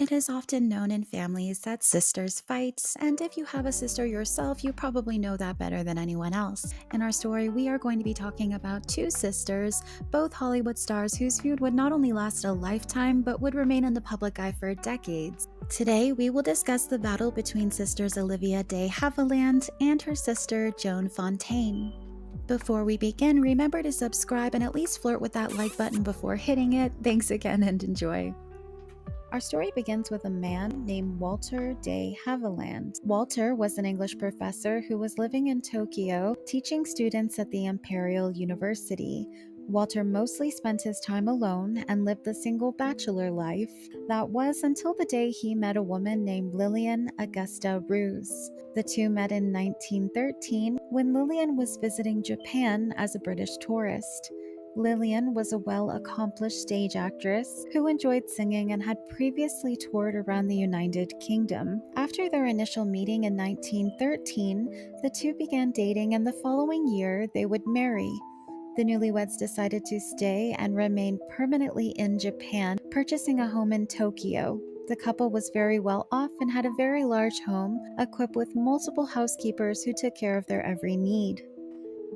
It is often known in families that sisters fight, and if you have a sister yourself, you probably know that better than anyone else. In our story, we are going to be talking about two sisters, both Hollywood stars whose feud would not only last a lifetime, but would remain in the public eye for decades. Today, we will discuss the battle between sisters Olivia de Havilland and her sister Joan Fontaine. Before we begin, remember to subscribe and at least flirt with that like button before hitting it. Thanks again and enjoy. Our story begins with a man named Walter de Havilland. Walter was an English professor who was living in Tokyo, teaching students at the Imperial University. Walter mostly spent his time alone and lived the single bachelor life. That was until the day he met a woman named Lillian Augusta Roos. The two met in 1913 when Lillian was visiting Japan as a British tourist. Lillian was a well-accomplished stage actress who enjoyed singing and had previously toured around the United Kingdom. After their initial meeting in 1913, the two began dating, and the following year they would marry. The newlyweds decided to stay and remain permanently in Japan, purchasing a home in Tokyo. The couple was very well off and had a very large home, equipped with multiple housekeepers who took care of their every need.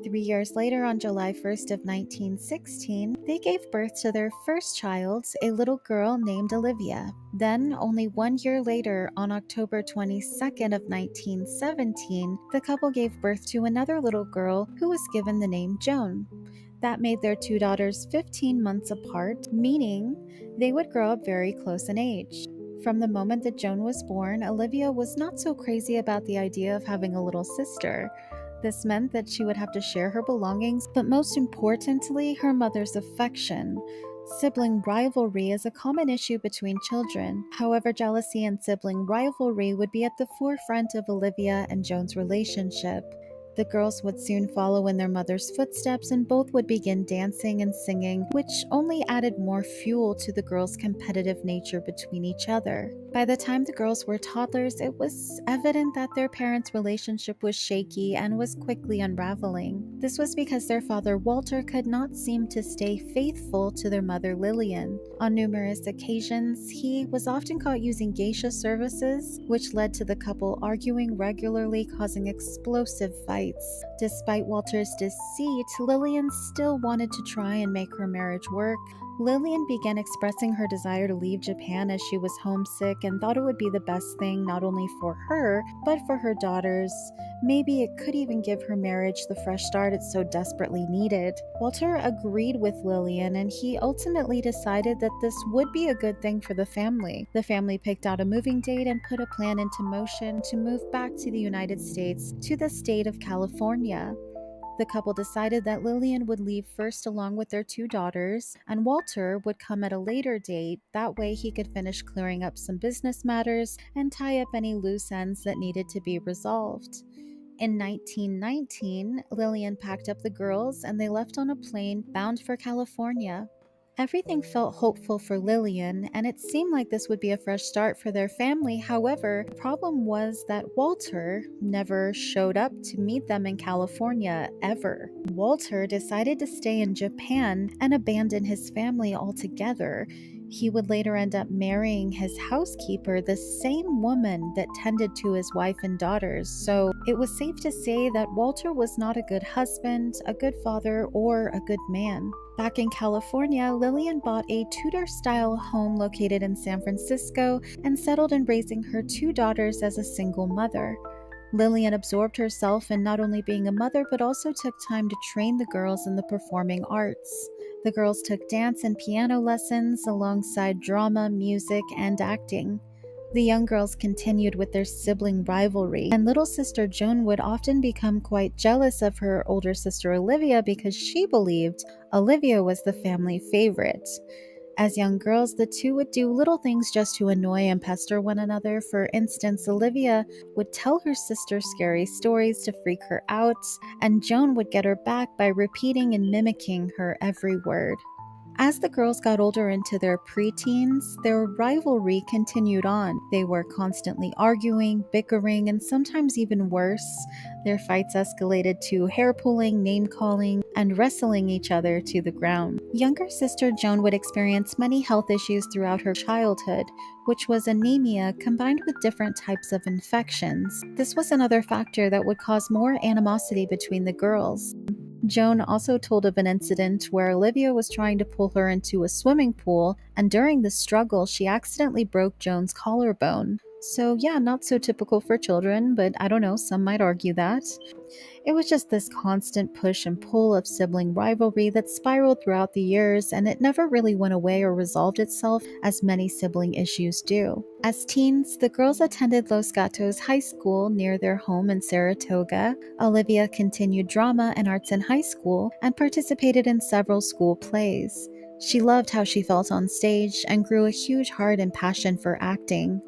3 years later, on July 1st of 1916, they gave birth to their first child, a little girl named Olivia. Then, only 1 year later, on October 22nd of 1917, the couple gave birth to another little girl who was given the name Joan. That made their two daughters 15 months apart, meaning they would grow up very close in age. From the moment that Joan was born, Olivia was not so crazy about the idea of having a little sister. This meant that she would have to share her belongings, but most importantly, her mother's affection. Sibling rivalry is a common issue between children. However, jealousy and sibling rivalry would be at the forefront of Olivia and Joan's relationship. The girls would soon follow in their mother's footsteps, and both would begin dancing and singing, which only added more fuel to the girls' competitive nature between each other. By the time the girls were toddlers, it was evident that their parents' relationship was shaky and was quickly unraveling. This was because their father Walter could not seem to stay faithful to their mother Lillian. On numerous occasions, he was often caught using geisha services, which led to the couple arguing regularly, causing explosive fights. Despite Walter's deceit, Lillian still wanted to try and make her marriage work. Lillian began expressing her desire to leave Japan as she was homesick and thought it would be the best thing not only for her, but for her daughters. Maybe it could even give her marriage the fresh start it so desperately needed. Walter agreed with Lillian, and he ultimately decided that this would be a good thing for the family. The family picked out a moving date and put a plan into motion to move back to the United States, to the state of California. The couple decided that Lillian would leave first along with their two daughters, and Walter would come at a later date. That way he could finish clearing up some business matters and tie up any loose ends that needed to be resolved. In 1919, Lillian packed up the girls and they left on a plane bound for California. Everything felt hopeful for Lillian, and it seemed like this would be a fresh start for their family. However, the problem was that Walter never showed up to meet them in California ever. Walter decided to stay in Japan and abandon his family altogether. He would later end up marrying his housekeeper, the same woman that tended to his wife and daughters. So it was safe to say that Walter was not a good husband, a good father, or a good man. Back in California, Lillian bought a Tudor-style home located in San Francisco and settled in raising her two daughters as a single mother. Lillian absorbed herself in not only being a mother, but also took time to train the girls in the performing arts. The girls took dance and piano lessons alongside drama, music, and acting. The young girls continued with their sibling rivalry, and little sister Joan would often become quite jealous of her older sister Olivia because she believed Olivia was the family favorite. As young girls, the two would do little things just to annoy and pester one another. For instance, Olivia would tell her sister scary stories to freak her out, and Joan would get her back by repeating and mimicking her every word. As the girls got older into their preteens, their rivalry continued on. They were constantly arguing, bickering, and sometimes even worse. Their fights escalated to hair pulling, name calling, and wrestling each other to the ground. Younger sister Joan would experience many health issues throughout her childhood, which was anemia combined with different types of infections. This was another factor that would cause more animosity between the girls. Joan also told of an incident where Olivia was trying to pull her into a swimming pool, and during the struggle, she accidentally broke Joan's collarbone. So, yeah, not so typical for children, but I don't know, some might argue that. It was just this constant push and pull of sibling rivalry that spiraled throughout the years, and it never really went away or resolved itself as many sibling issues do. As teens, the girls attended Los Gatos High School near their home in Saratoga. Olivia continued drama and arts in high school and participated in several school plays. She loved how she felt on stage and grew a huge heart and passion for acting.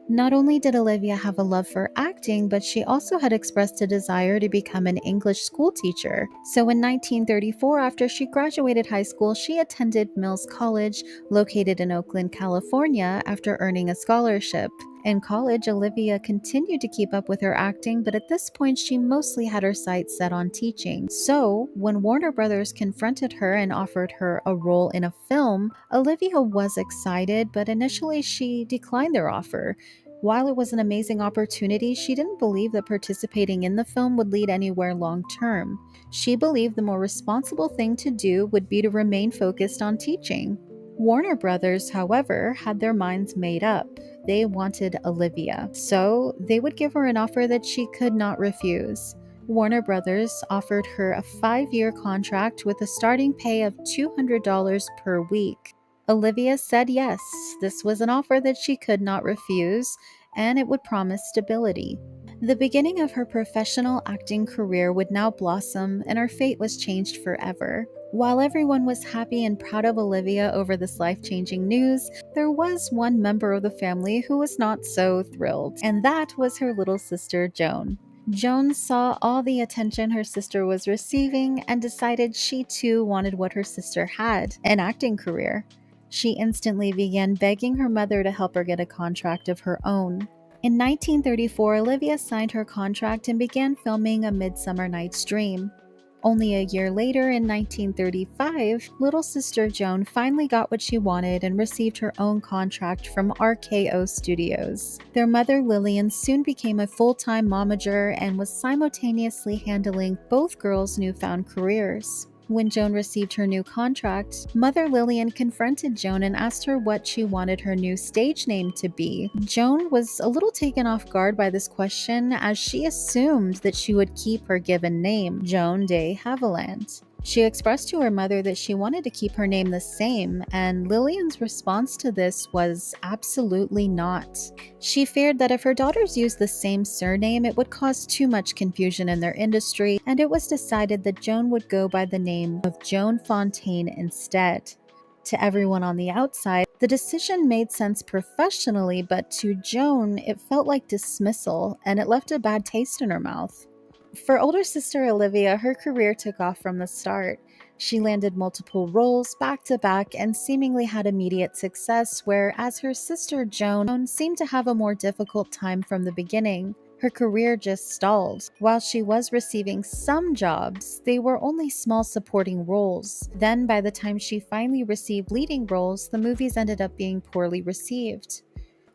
Not only did Olivia have a love for acting, but she also had expressed a desire to become an English school teacher. So in 1934, after she graduated high school, she attended Mills College, located in Oakland, California, after earning a scholarship. In college, Olivia continued to keep up with her acting, but at this point, she mostly had her sights set on teaching. So, when Warner Brothers confronted her and offered her a role in a film, Olivia was excited, but initially she declined their offer. While it was an amazing opportunity, she didn't believe that participating in the film would lead anywhere long term. She believed the more responsible thing to do would be to remain focused on teaching. Warner Brothers, however, had their minds made up. They wanted Olivia, so they would give her an offer that she could not refuse. Warner Brothers offered her a 5-year contract with a starting pay of $200 per week. Olivia said yes, this was an offer that she could not refuse, and it would promise stability. The beginning of her professional acting career would now blossom, and her fate was changed forever. While everyone was happy and proud of Olivia over this life-changing news, there was one member of the family who was not so thrilled, and that was her little sister Joan. Joan saw all the attention her sister was receiving and decided she too wanted what her sister had, an acting career. She instantly began begging her mother to help her get a contract of her own. In 1934, Olivia signed her contract and began filming A Midsummer Night's Dream. Only a year later, in 1935, little sister Joan finally got what she wanted and received her own contract from RKO Studios. Their mother, Lillian, soon became a full-time momager and was simultaneously handling both girls' newfound careers. When Joan received her new contract, Mother Lillian confronted Joan and asked her what she wanted her new stage name to be. Joan was a little taken off guard by this question, as she assumed that she would keep her given name, Joan de Havilland. She expressed to her mother that she wanted to keep her name the same, and Lillian's response to this was absolutely not. She feared that if her daughters used the same surname, it would cause too much confusion in their industry, and it was decided that Joan would go by the name of Joan Fontaine instead. To everyone on the outside, the decision made sense professionally, but to Joan, it felt like dismissal, and it left a bad taste in her mouth. For older sister Olivia, her career took off from the start. She landed multiple roles back to back and seemingly had immediate success, whereas her sister Joan seemed to have a more difficult time from the beginning. Her career just stalled. While she was receiving some jobs, they were only small supporting roles. Then, by the time she finally received leading roles, the movies ended up being poorly received.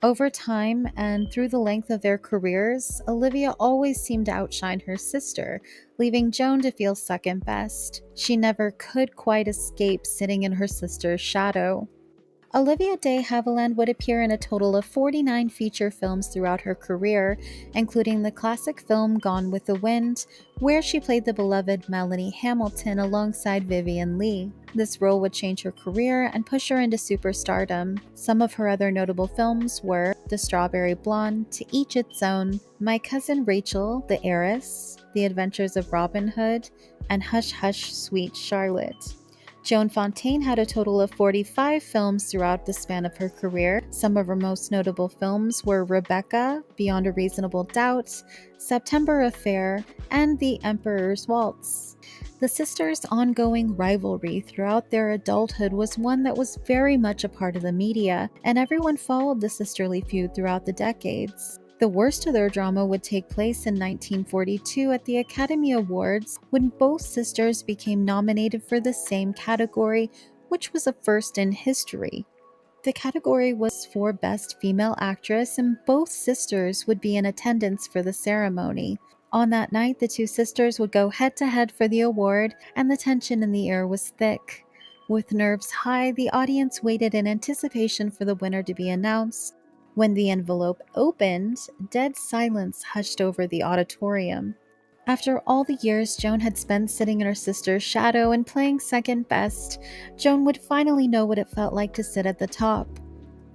Over time and through the length of their careers, Olivia always seemed to outshine her sister, leaving Joan to feel second best. She never could quite escape sitting in her sister's shadow. Olivia de Havilland would appear in a total of 49 feature films throughout her career, including the classic film Gone with the Wind, where she played the beloved Melanie Hamilton alongside Vivien Leigh. This role would change her career and push her into superstardom. Some of her other notable films were The Strawberry Blonde, To Each Its Own, My Cousin Rachel, The Heiress, The Adventures of Robin Hood, and Hush Hush Sweet Charlotte. Joan Fontaine had a total of 45 films throughout the span of her career. Some of her most notable films were Rebecca, Beyond a Reasonable Doubt, September Affair, and The Emperor's Waltz. The sisters' ongoing rivalry throughout their adulthood was one that was very much a part of the media, and everyone followed the sisterly feud throughout the decades. The worst of their drama would take place in 1942 at the Academy Awards when both sisters became nominated for the same category, which was a first in history. The category was for Best Female Actress, and both sisters would be in attendance for the ceremony. On that night, the two sisters would go head to head for the award, and the tension in the air was thick. With nerves high, the audience waited in anticipation for the winner to be announced. When the envelope opened, dead silence hushed over the auditorium. After all the years Joan had spent sitting in her sister's shadow and playing second best, Joan would finally know what it felt like to sit at the top.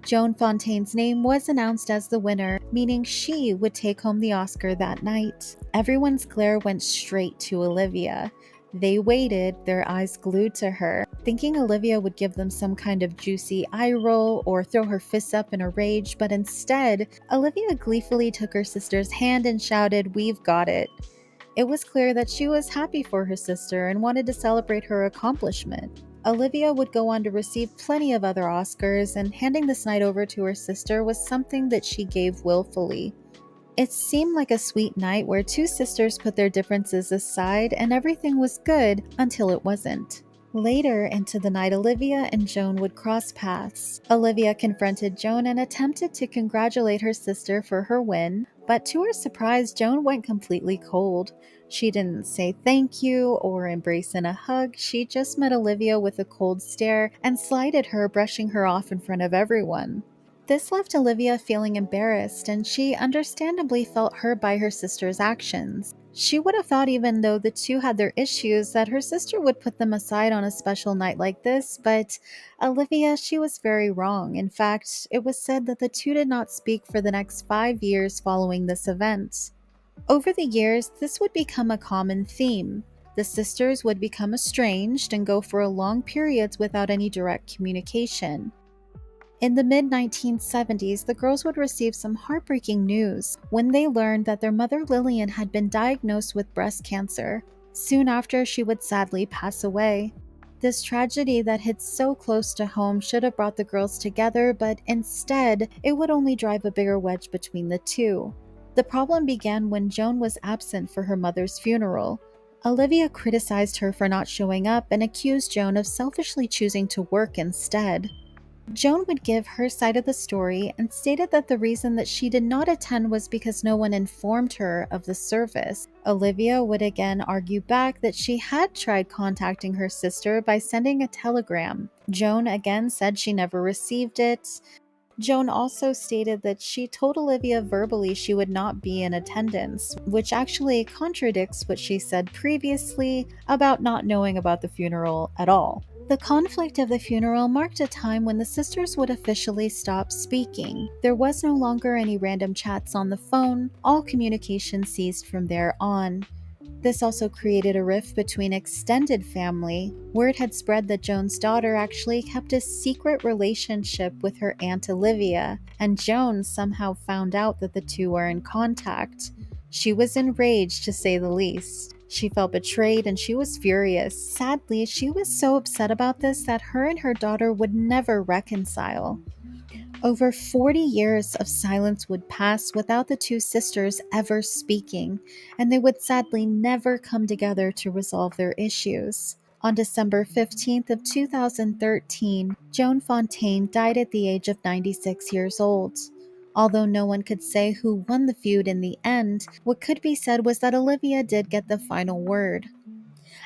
Joan Fontaine's name was announced as the winner, meaning she would take home the Oscar that night. Everyone's glare went straight to Olivia. They waited, their eyes glued to her, thinking Olivia would give them some kind of juicy eye roll or throw her fists up in a rage, but instead, Olivia gleefully took her sister's hand and shouted, "We've got it." It was clear that she was happy for her sister and wanted to celebrate her accomplishment. Olivia would go on to receive plenty of other Oscars, and handing this night over to her sister was something that she gave willfully. It seemed like a sweet night where two sisters put their differences aside and everything was good until it wasn't. Later into the night, Olivia and Joan would cross paths. Olivia confronted Joan and attempted to congratulate her sister for her win, but to her surprise, Joan went completely cold. She didn't say thank you or embrace in a hug. She just met Olivia with a cold stare and slighted her, brushing her off in front of everyone. This left Olivia feeling embarrassed, and she understandably felt hurt by her sister's actions. She would have thought, even though the two had their issues, that her sister would put them aside on a special night like this, but Olivia, she was very wrong. In fact, it was said that the two did not speak for the next 5 years following this event. Over the years, this would become a common theme. The sisters would become estranged and go for long periods without any direct communication. In the mid 1970s, the girls would receive some heartbreaking news when they learned that their mother Lillian had been diagnosed with breast cancer. Soon after, she would sadly pass away. This tragedy that hit so close to home should have brought the girls together, but instead, it would only drive a bigger wedge between the two. The problem began when Joan was absent for her mother's funeral. Olivia criticized her for not showing up and accused Joan of selfishly choosing to work instead. Joan would give her side of the story and stated that the reason that she did not attend was because no one informed her of the service. Olivia would again argue back that she had tried contacting her sister by sending a telegram. Joan again said she never received it. Joan also stated that she told Olivia verbally she would not be in attendance, which actually contradicts what she said previously about not knowing about the funeral at all. The conflict of the funeral marked a time when the sisters would officially stop speaking. There was no longer any random chats on the phone. All communication ceased from there on. This also created a rift between extended family. Word had spread that Joan's daughter actually kept a secret relationship with her Aunt Olivia, and Joan somehow found out that the two were in contact. She was enraged, to say the least. She felt betrayed and she was furious. Sadly, she was so upset about this that her and her daughter would never reconcile. Over 40 years of silence would pass without the two sisters ever speaking, and they would sadly never come together to resolve their issues. On December 15th of 2013, Joan Fontaine died at the age of 96 years old. Although no one could say who won the feud in the end, what could be said was that Olivia did get the final word.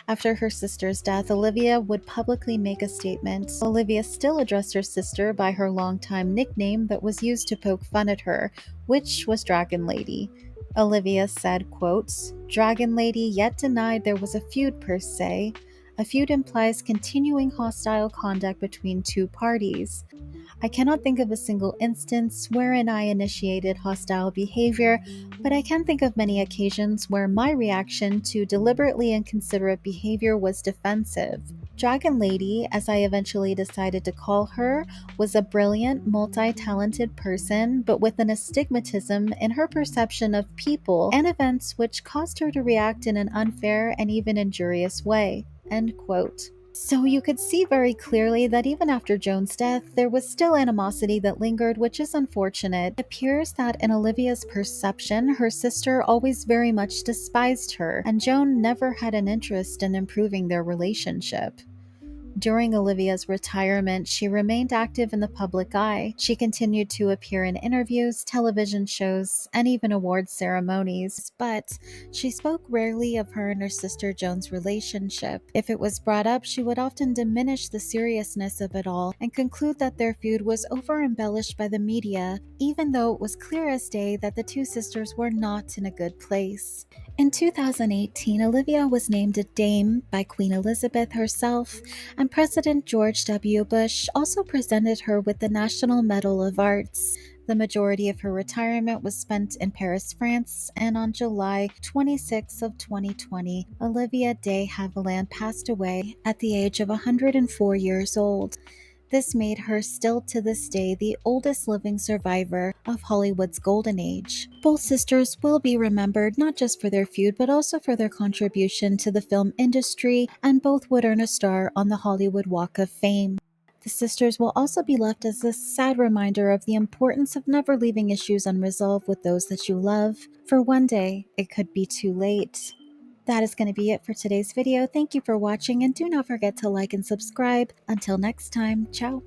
After her sister's death, Olivia would publicly make a statement. Olivia still addressed her sister by her longtime nickname that was used to poke fun at her, which was Dragon Lady. Olivia said, quote, "Dragon Lady yet denied there was a feud per se. A feud implies continuing hostile conduct between two parties. I cannot think of a single instance wherein I initiated hostile behavior, but I can think of many occasions where my reaction to deliberately inconsiderate behavior was defensive. Dragon Lady, as I eventually decided to call her, was a brilliant, multi talented person, but with an astigmatism in her perception of people and events which caused her to react in an unfair and even injurious way. End quote. So you could see very clearly that even after Joan's death, there was still animosity that lingered, which is unfortunate. It appears that in Olivia's perception, her sister always very much despised her, and Joan never had an interest in improving their relationship. During Olivia's retirement, she remained active in the public eye. She continued to appear in interviews, television shows, and even award ceremonies, but she spoke rarely of her and her sister Joan's relationship. If it was brought up, she would often diminish the seriousness of it all and conclude that their feud was over embellished by the media, even though it was clear as day that the two sisters were not in a good place. In 2018, Olivia was named a Dame by Queen Elizabeth herself, and President George W. Bush also presented her with the National Medal of Arts. The majority of her retirement was spent in Paris, France, and on July 26 of 2020, Olivia de Havilland passed away at the age of 104 years old. This made her still to this day the oldest living survivor of Hollywood's golden age. Both sisters will be remembered not just for their feud but also for their contribution to the film industry, and both would earn a star on the Hollywood Walk of Fame. The sisters will also be left as a sad reminder of the importance of never leaving issues unresolved with those that you love, for one day it could be too late. That is going to be it for today's video. Thank you for watching, and do not forget to like and subscribe. Until next time, ciao.